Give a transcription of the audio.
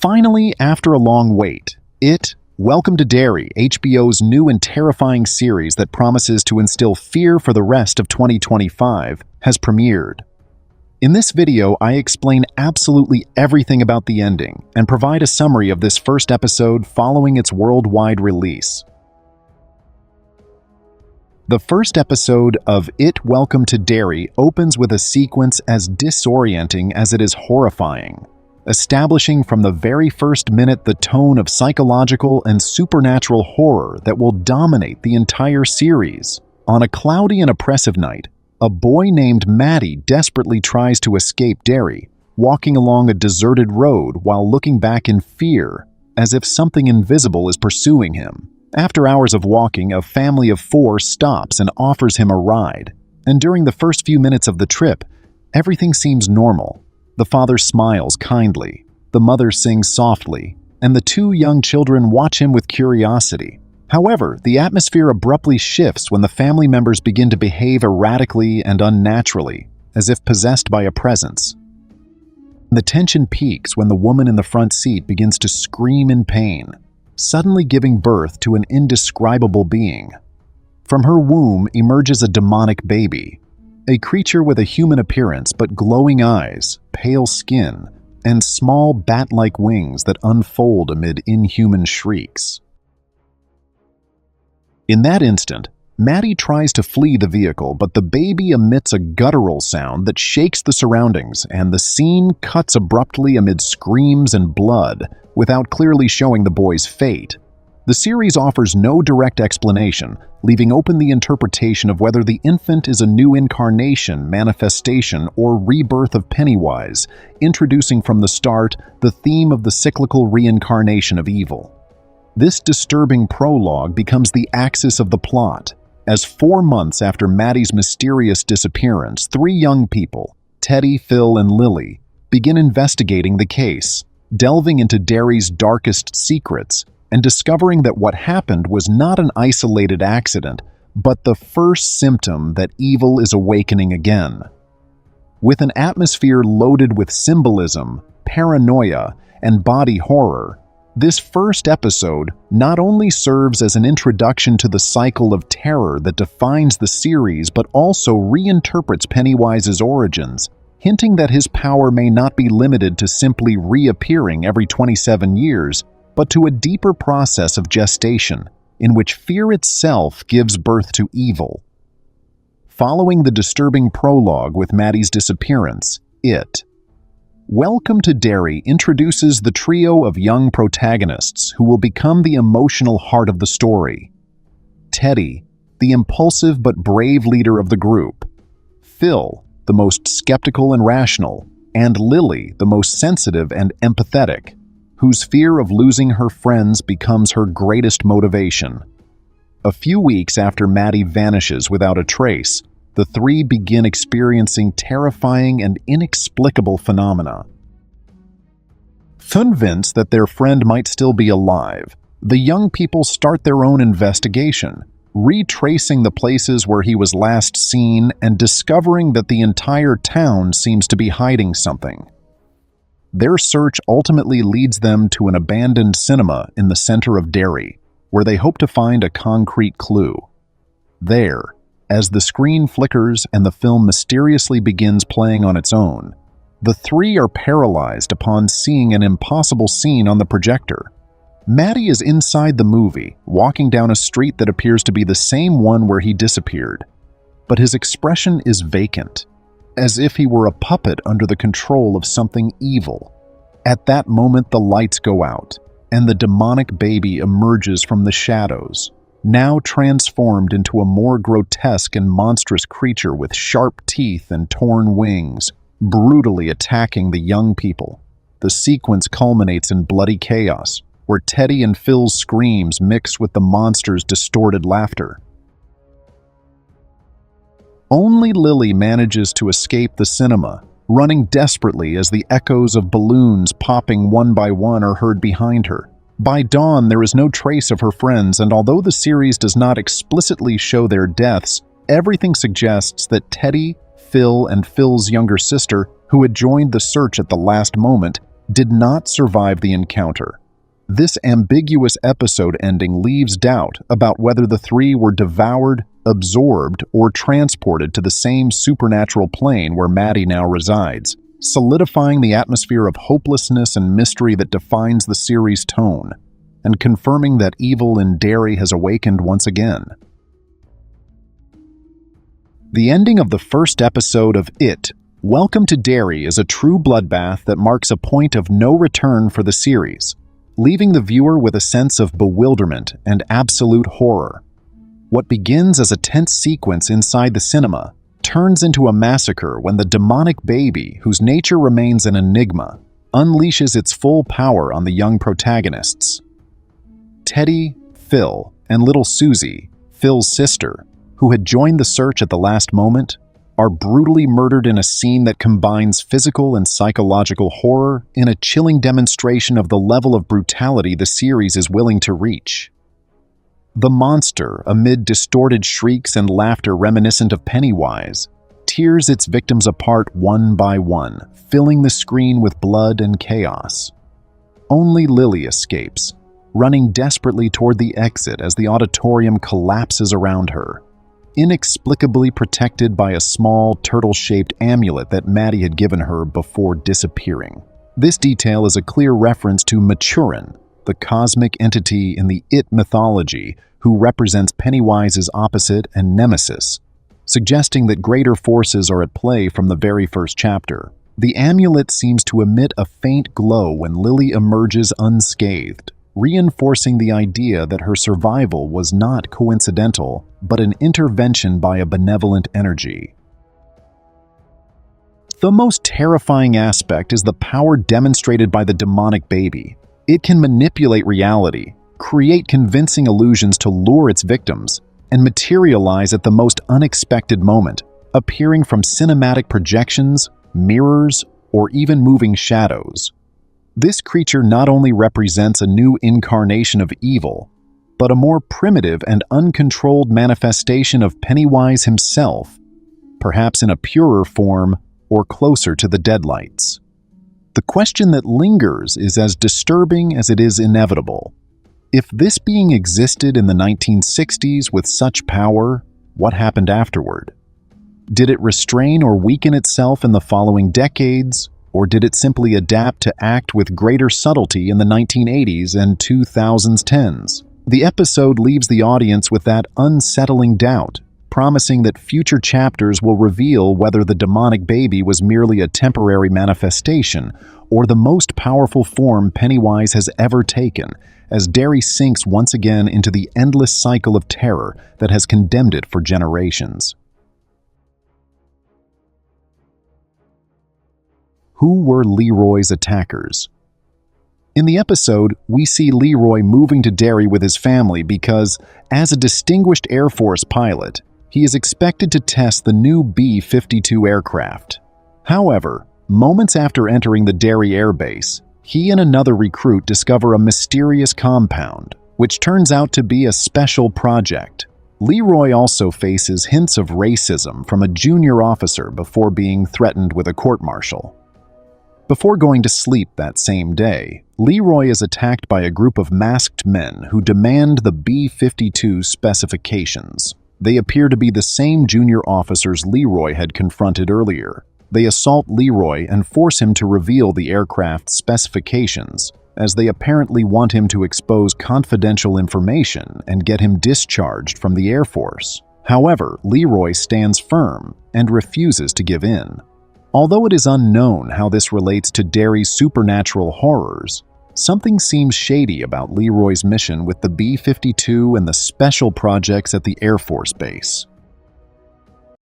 Finally, after a long wait, Welcome to Derry, HBO's new and terrifying series that promises to instill fear for the rest of 2025, has premiered. In this video, I explain absolutely everything about the ending and provide a summary of this first episode following its worldwide release. The first episode of Welcome to Derry opens with a sequence as disorienting as it is horrifying, establishing from the very first minute the tone of psychological and supernatural horror that will dominate the entire series. On a cloudy and oppressive night, a boy named Matty desperately tries to escape Derry, walking along a deserted road while looking back in fear, as if something invisible is pursuing him. After hours of walking, a family of 4 stops and offers him a ride, and during the first few minutes of the trip, everything seems normal. The father smiles kindly, the mother sings softly, and the 2 young children watch him with curiosity. However, the atmosphere abruptly shifts when the family members begin to behave erratically and unnaturally, as if possessed by a presence. The tension peaks when the woman in the front seat begins to scream in pain, suddenly giving birth to an indescribable being. From her womb emerges a demonic baby, a creature with a human appearance but glowing eyes, pale skin, and small bat-like wings that unfold amid inhuman shrieks. In that instant, Matty tries to flee the vehicle, but the baby emits a guttural sound that shakes the surroundings, and the scene cuts abruptly amid screams and blood, without clearly showing the boy's fate. The series offers no direct explanation, leaving open the interpretation of whether the infant is a new incarnation, manifestation, or rebirth of Pennywise, introducing from the start the theme of the cyclical reincarnation of evil. This disturbing prologue becomes the axis of the plot, as 4 months after Matty's mysterious disappearance, 3 young people, Teddy, Phil, and Lily, begin investigating the case, delving into Derry's darkest secrets, and discovering that what happened was not an isolated accident, but the first symptom that evil is awakening again. With an atmosphere loaded with symbolism, paranoia, and body horror, this first episode not only serves as an introduction to the cycle of terror that defines the series, but also reinterprets Pennywise's origins, hinting that his power may not be limited to simply reappearing every 27 years, but to a deeper process of gestation, in which fear itself gives birth to evil. Following the disturbing prologue with Matty's disappearance, Welcome to Derry introduces the trio of young protagonists who will become the emotional heart of the story. Teddy, the impulsive but brave leader of the group. Phil, the most skeptical and rational, and Lily, the most sensitive and empathetic, whose fear of losing her friends becomes her greatest motivation. A few weeks after Matty vanishes without a trace, the 3 begin experiencing terrifying and inexplicable phenomena. Convinced that their friend might still be alive, the young people start their own investigation, retracing the places where he was last seen and discovering that the entire town seems to be hiding something. Their search ultimately leads them to an abandoned cinema in the center of Derry, where they hope to find a concrete clue. There, as the screen flickers and the film mysteriously begins playing on its own, the 3 are paralyzed upon seeing an impossible scene on the projector. Matty is inside the movie, walking down a street that appears to be the same one where he disappeared, but his expression is vacant, as if he were a puppet under the control of something evil. At that moment, the lights go out, and the demonic baby emerges from the shadows, now transformed into a more grotesque and monstrous creature with sharp teeth and torn wings, brutally attacking the young people. The sequence culminates in bloody chaos, where Teddy and Phil's screams mix with the monster's distorted laughter. Only Lily manages to escape the cinema, running desperately as the echoes of balloons popping one by one are heard behind her. By dawn, there is no trace of her friends, and although the series does not explicitly show their deaths, everything suggests that Teddy, Phil, and Phil's younger sister, who had joined the search at the last moment, did not survive the encounter. This ambiguous episode ending leaves doubt about whether the three were devoured, absorbed, or transported to the same supernatural plane where Maddie now resides, solidifying the atmosphere of hopelessness and mystery that defines the series' tone, and confirming that evil in Derry has awakened once again. The ending of the first episode of It, Welcome to Derry, is a true bloodbath that marks a point of no return for the series, leaving the viewer with a sense of bewilderment and absolute horror. What begins as a tense sequence inside the cinema turns into a massacre when the demonic baby, whose nature remains an enigma, unleashes its full power on the young protagonists. Teddy, Phil, and little Susie, Phil's sister, who had joined the search at the last moment, are brutally murdered in a scene that combines physical and psychological horror in a chilling demonstration of the level of brutality the series is willing to reach. The monster, amid distorted shrieks and laughter reminiscent of Pennywise, tears its victims apart one by one, filling the screen with blood and chaos. Only Lily escapes, running desperately toward the exit as the auditorium collapses around her, inexplicably protected by a small turtle-shaped amulet that Maddie had given her before disappearing. This detail is a clear reference to Maturin, the cosmic entity in the It mythology who represents Pennywise's opposite and nemesis, suggesting that greater forces are at play from the very first chapter. The amulet seems to emit a faint glow when Lily emerges unscathed, reinforcing the idea that her survival was not coincidental, but an intervention by a benevolent energy. The most terrifying aspect is the power demonstrated by the demonic baby. It can manipulate reality, create convincing illusions to lure its victims, and materialize at the most unexpected moment, appearing from cinematic projections, mirrors, or even moving shadows. This creature not only represents a new incarnation of evil, but a more primitive and uncontrolled manifestation of Pennywise himself, perhaps in a purer form or closer to the deadlights. The question that lingers is as disturbing as it is inevitable. If this being existed in the 1960s with such power, what happened afterward? Did it restrain or weaken itself in the following decades? Or did it simply adapt to act with greater subtlety in the 1980s and 2010s? The episode leaves the audience with that unsettling doubt, promising that future chapters will reveal whether the demonic baby was merely a temporary manifestation or the most powerful form Pennywise has ever taken, as Derry sinks once again into the endless cycle of terror that has condemned it for generations. Who were Leroy's attackers? In the episode, we see Leroy moving to Derry with his family because, as a distinguished Air Force pilot, he is expected to test the new B-52 aircraft. However, moments after entering the Derry Air Base, he and another recruit discover a mysterious compound, which turns out to be a special project. Leroy also faces hints of racism from a junior officer before being threatened with a court-martial. Before going to sleep that same day, Leroy is attacked by a group of masked men who demand the B-52 specifications. They appear to be the same junior officers Leroy had confronted earlier. They assault Leroy and force him to reveal the aircraft's specifications, as they apparently want him to expose confidential information and get him discharged from the Air Force. However, Leroy stands firm and refuses to give in. Although it is unknown how this relates to Derry's supernatural horrors, something seems shady about Leroy's mission with the B-52 and the special projects at the Air Force Base.